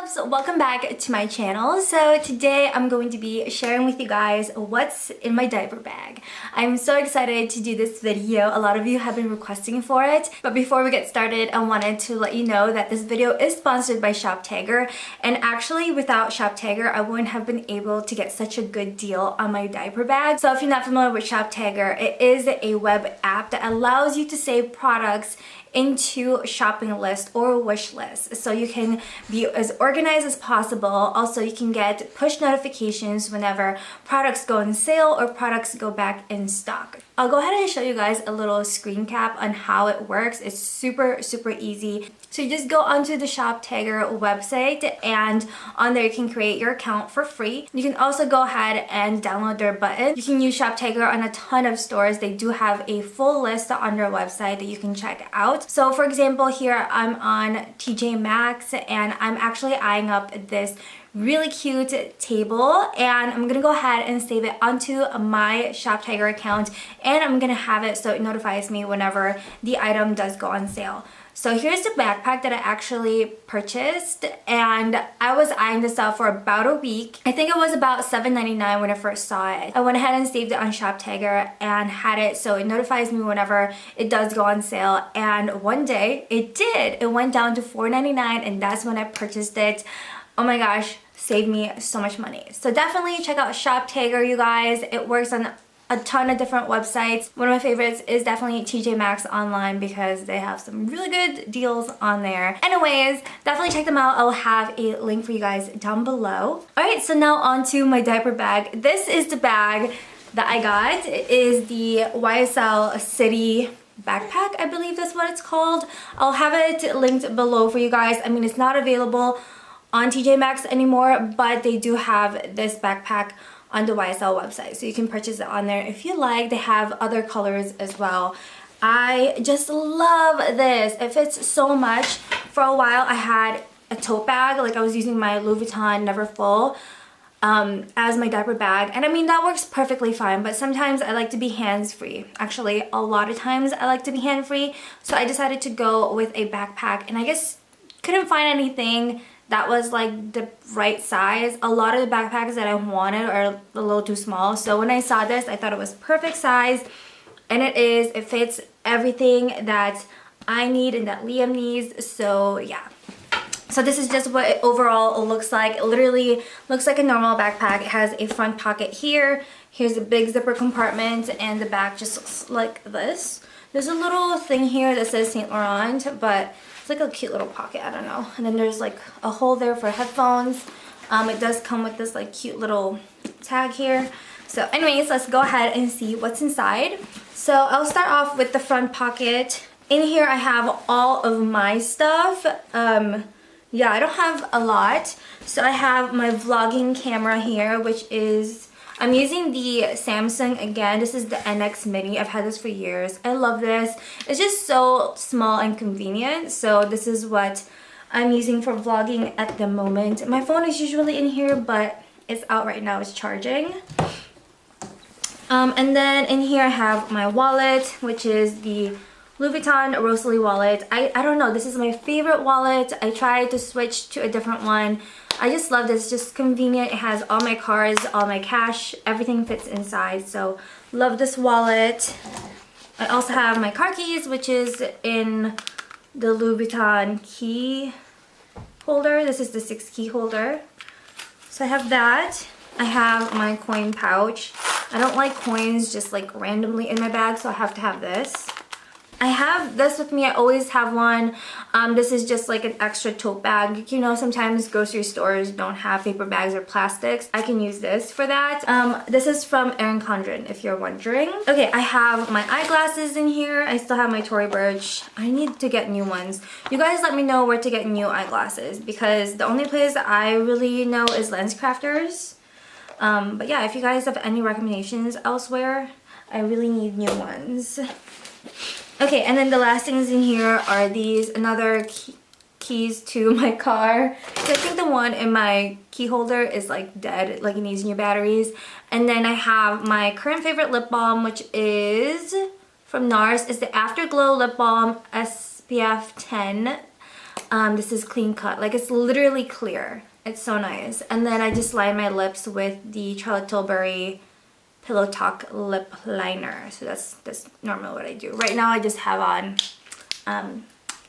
loves, welcome back to my channel. So today I'm going to be sharing with you guys what's in my diaper bag. I'm so excited to do this video. A lot of you have been requesting for it, but before we get started, I wanted to let you know that this video is sponsored by ShopTag, and actually without ShopTag I wouldn't have been able to get such a good deal on my diaper bag. So if you're not familiar with ShopTag, it is a web app that allows you to save products into a shopping list or a wish list, so you can be as organized as possible. Also, you can get push notifications whenever products go on sale or products go back in stock. I'll go ahead and show you guys a little screen cap on how it works. It's super easy. So you just go onto the ShopTag website, and on there you can create your account for free. You can also go ahead and download their button. You can use ShopTag on a ton of stores. They do have a full list on their website that you can check out. So for example, here I'm on TJ Maxx and I'm actually eyeing up this really cute table, and I'm gonna go ahead and save it onto my ShopTag account, and I'm gonna have it so it notifies me whenever the item does go on sale. So here's the backpack that I actually purchased, and I was eyeing this out for about a week. I think it was about $7.99 when I first saw it. I went ahead and saved it on ShopTag and had it so it notifies me whenever it does go on sale, and one day it did. It went down to $4.99, and that's when I purchased it. Oh my gosh, saved me so much money. So definitely check out ShopTag, you guys. It works on a ton of different websites. One of my favorites is definitely TJ Maxx online because they have some really good deals on there. Anyways, definitely check them out. I'll have a link for you guys down below. Alright, so now on to my diaper bag. This is the bag that I got. It is the YSL City backpack, I believe that's what it's called. I'll have it linked below for you guys. I mean, it's not available on TJ Maxx anymore, but they do have this backpack on the YSL website, so you can purchase it on there if you like. They have other colors as well. I just love this. It fits so much. For a while I had a tote bag, like I was using my Louis Vuitton Never Full as my diaper bag, and I mean that works perfectly fine, but sometimes I like to be hands-free. Actually, a lot of times I like to be hands-free, so I decided to go with a backpack, and I just couldn't find anything that was like the right size. A lot of the backpacks that I wanted are a little too small, so when I saw this I thought it was perfect size, and it is. It fits everything that I need and that Liam needs, so yeah. So this is just what it overall looks like. It literally looks like a normal backpack. It has a front pocket here. Here's a big zipper compartment, and the back just looks like this. There's a little thing here that says Saint Laurent, but it's like a cute little pocket, I don't know. And then there's like a hole there for headphones. It does come with this like cute little tag here. So anyways, let's go ahead and see what's inside. So I'll start off with the front pocket. In here I have all of my stuff. Yeah, I don't have a lot. So I have my vlogging camera here, which is, I'm using the Samsung again. This is the NX Mini. I've had this for years. I love this. It's just so small and convenient. So this is what I'm using for vlogging at the moment. My phone is usually in here, but it's out right now. It's charging. And then in here I have my wallet, which is the Louis Vuitton Rosalie wallet. I don't know, this is my favorite wallet. I tried to switch to a different one. I just love this, it's just convenient. It has all my cards, all my cash, everything fits inside, so love this wallet. I also have my car keys, which is in the Louis Vuitton key holder. This is the 6 key holder. So I have that. I have my coin pouch. I don't like coins just like randomly in my bag, so I have to have this. I have this with me. I always have one. This is just like an extra tote bag. You know, sometimes grocery stores don't have paper bags or plastics. I can use this for that. This is from Erin Condren, if you're wondering. Okay, I have my eyeglasses in here. I still have my Tory Burch. I need to get new ones. You guys let me know where to get new eyeglasses, because the only place that I really know is LensCrafters. But yeah, if you guys have any recommendations elsewhere, I really need new ones. Okay, and then the last things in here are these, another keys to my car. So I think the one in my key holder is like dead, like it needs new batteries. And then I have my current favorite lip balm, which is from NARS. It's the Afterglow Lip Balm SPF 10. This is clean cut. Like, it's literally clear. It's so nice. And then I just line my lips with the Charlotte Tilbury Pillow Talk lip liner. So that's normally what I do. Right now I just have on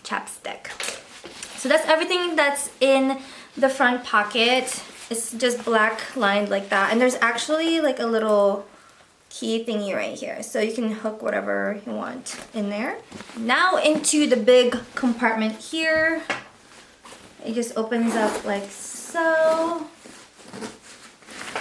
chapstick. So that's everything that's in the front pocket. It's just black lined like that. And there's actually like a little key thingy right here. So you can hook whatever you want in there. Now into the big compartment here. It just opens up like so.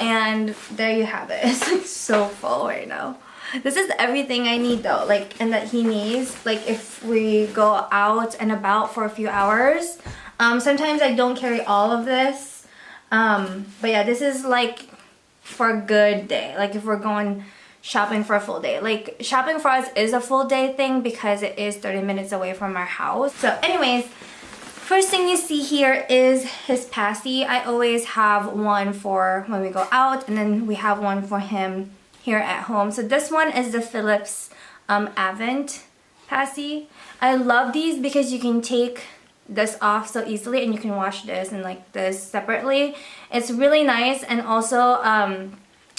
And there you have it. It's like so full right now. This is everything I need though, like, and that he needs, like if we go out and about for a few hours. Sometimes I don't carry all of this. But yeah, this is like for a good day. Like if we're going shopping for a full day. Like shopping for us is a full day thing because it is 30 minutes away from our house. So anyways, first thing you see here is his passy. I always have one for when we go out, and then we have one for him here at home. So this one is the Philips Avent passy. I love these because you can take this off so easily and you can wash this and like this separately. It's really nice, and also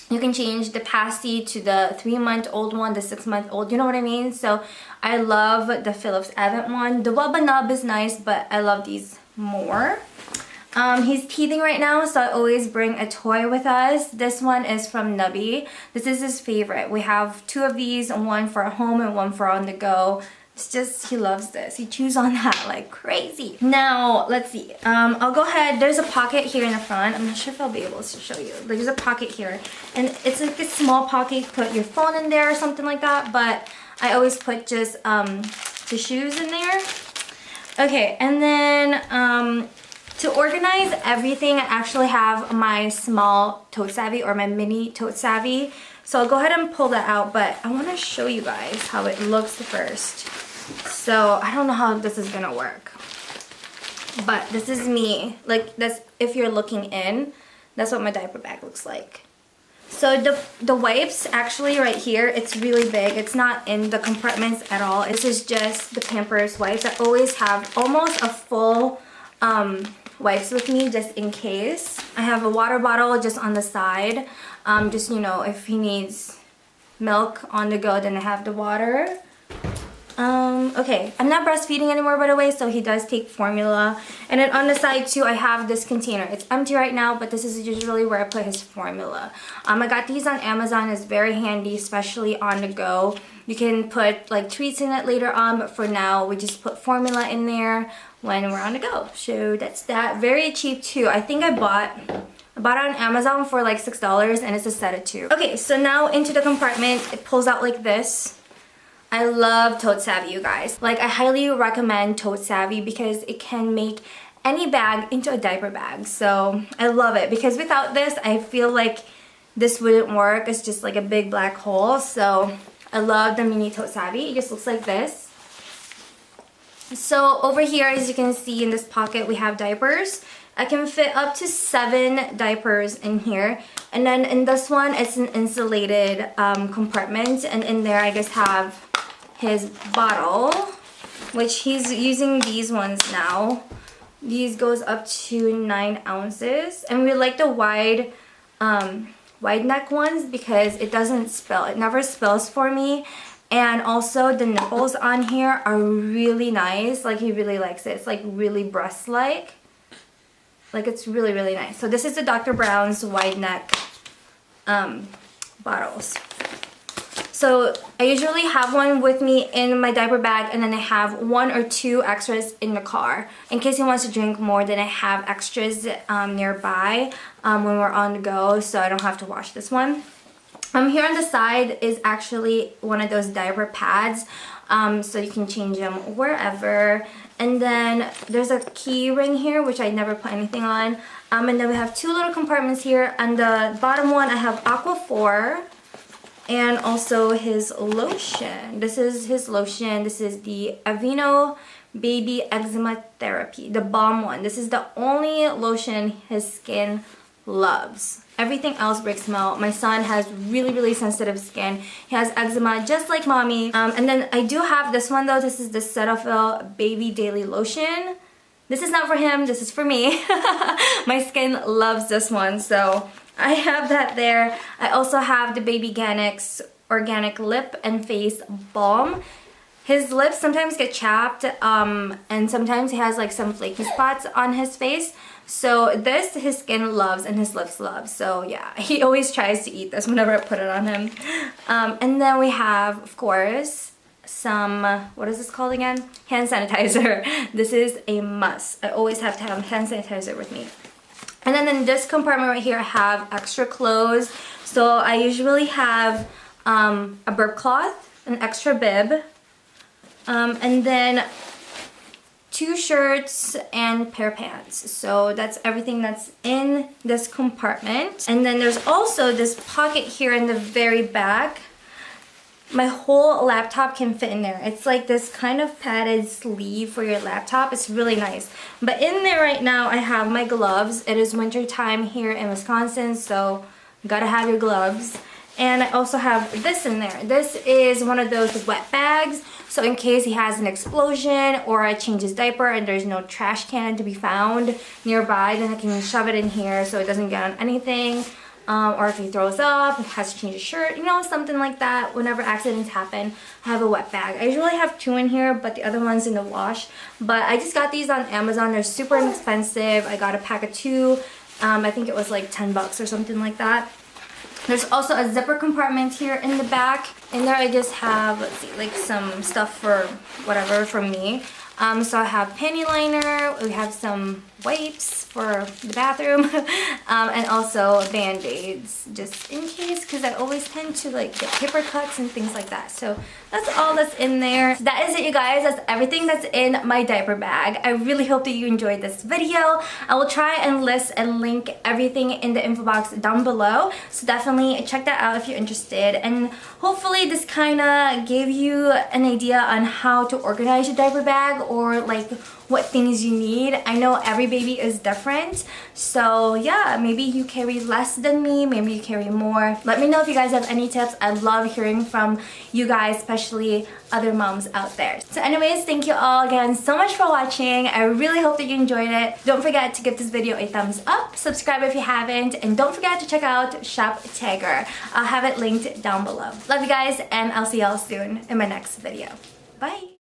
you can change the passy to the 3-month-old one, the 6-month-old, you know what I mean? So I love the Philips Avent one. The Wubba Nub is nice, but I love these more. He's teething right now, so I always bring a toy with us. This one is from Nubby. This is his favorite. We have 2 of these, one for home and one for on the go. It's just, he loves this. He chews on that like crazy. Now, let's see. I'll go ahead. There's a pocket here in the front. I'm not sure if I'll be able to show you. There's a pocket here. And it's like a small pocket. You put your phone in there or something like that. But I always put just tissues in there. Okay, and then to organize everything, I actually have my small tote savvy or my mini tote savvy. So I'll go ahead and pull that out, but I want to show you guys how it looks first. So I don't know how this is gonna work, but this is me. Like, that's, if you're looking in, that's what my diaper bag looks like. So the wipes, actually right here, it's really big. It's not in the compartments at all. This is just the Pampers wipes. I always have almost a full wipes with me just in case. I have a water bottle just on the side. Just, you know, if he needs milk on the go, then I have the water. Okay, I'm not breastfeeding anymore, by the way, so he does take formula. And then on the side too, I have this container. It's empty right now, but this is usually where I put his formula. I got these on Amazon. It's very handy, especially on the go. You can put like treats in it later on, but for now, we just put formula in there when we're on the go. So that's that. Very cheap too. I think I bought it on Amazon for like $6, and it's a set of 2. Okay, so now into the compartment, it pulls out like this. I love Tote Savvy, you guys. Like, I highly recommend Tote Savvy because it can make any bag into a diaper bag. So I love it because without this, I feel like this wouldn't work. It's just like a big black hole. So I love the mini Tote Savvy. It just looks like this. So over here, as you can see in this pocket, we have diapers. I can fit up to 7 diapers in here. And then in this one, it's an insulated compartment. And in there, I just have his bottle, which he's using these ones now. These goes up to 9 ounces. And we like the wide neck ones because it doesn't spill. It never spills for me. And also the nipples on here are really nice. Like, he really likes it. It's like really breast-like. Like, it's really, really nice. So this is the Dr. Brown's wide neck bottles. So I usually have one with me in my diaper bag, and then I have 1 or 2 extras in the car. In case he wants to drink more, then I have extras nearby when we're on the go, so I don't have to wash this one. Here on the side is actually one of those diaper pads, so you can change them wherever. And then there's a key ring here, which I never put anything on. And then we have 2 little compartments here. On the bottom one, I have Aqua 4 and also his lotion. This is his lotion. This is the Aveeno Baby Eczema Therapy, the balm one. This is the only lotion his skin loves. Everything else breaks him out. My son has really, really sensitive skin. He has eczema just like mommy. And then I do have this one though. This is the Cetaphil Baby Daily Lotion. This is not for him, this is for me. My skin loves this one, so I have that there. I also have the Baby Ganix Organic Lip and Face Balm. His lips sometimes get chapped, and sometimes he has like some flaky spots on his face. So this, his skin loves and his lips love. So yeah, he always tries to eat this whenever I put it on him. And then we have, of course, some, what is this called again? Hand sanitizer. This is a must. I always have to have hand sanitizer with me. And then in this compartment right here, I have extra clothes. So I usually have a burp cloth, an extra bib, and then 2 shirts and pair of pants. So that's everything that's in this compartment. And then there's also this pocket here in the very back. My whole laptop can fit in there. It's like this kind of padded sleeve for your laptop. It's really nice. But in there right now, I have my gloves. It is winter time here in Wisconsin, so you gotta have your gloves. And I also have this in there. This is one of those wet bags. So in case he has an explosion or I change his diaper and there's no trash can to be found nearby, then I can shove it in here so it doesn't get on anything. Or if he throws up, has to change his shirt, you know, something like that. Whenever accidents happen, I have a wet bag. I usually have 2 in here, but the other one's in the wash. But I just got these on Amazon. They're super inexpensive. I got a pack of 2. I think it was like 10 bucks or something like that. There's also a zipper compartment here in the back. In there I just have, let's see, like some stuff for whatever from me. So I have panty liner, we have some wipes for the bathroom, and also Band-Aids, just in case, because I always tend to like get paper cuts and things like that. So that's all that's in there. So that is it, you guys. That's everything that's in my diaper bag. I really hope that you enjoyed this video. I will try and list and link everything in the info box down below. So definitely check that out if you're interested. And hopefully this kind of gave you an idea on how to organize your diaper bag, or like what things you need. I know every baby is different, so yeah, maybe you carry less than me, maybe you carry more. Let me know if you guys have any tips. I love hearing from you guys, especially other moms out there. So anyways, thank you all again so much for watching. I really hope that you enjoyed it. Don't forget to give this video a thumbs up, subscribe if you haven't, and don't forget to check out ShopTag. I'll have it linked down below. Love you guys, and I'll see y'all soon in my next video. Bye!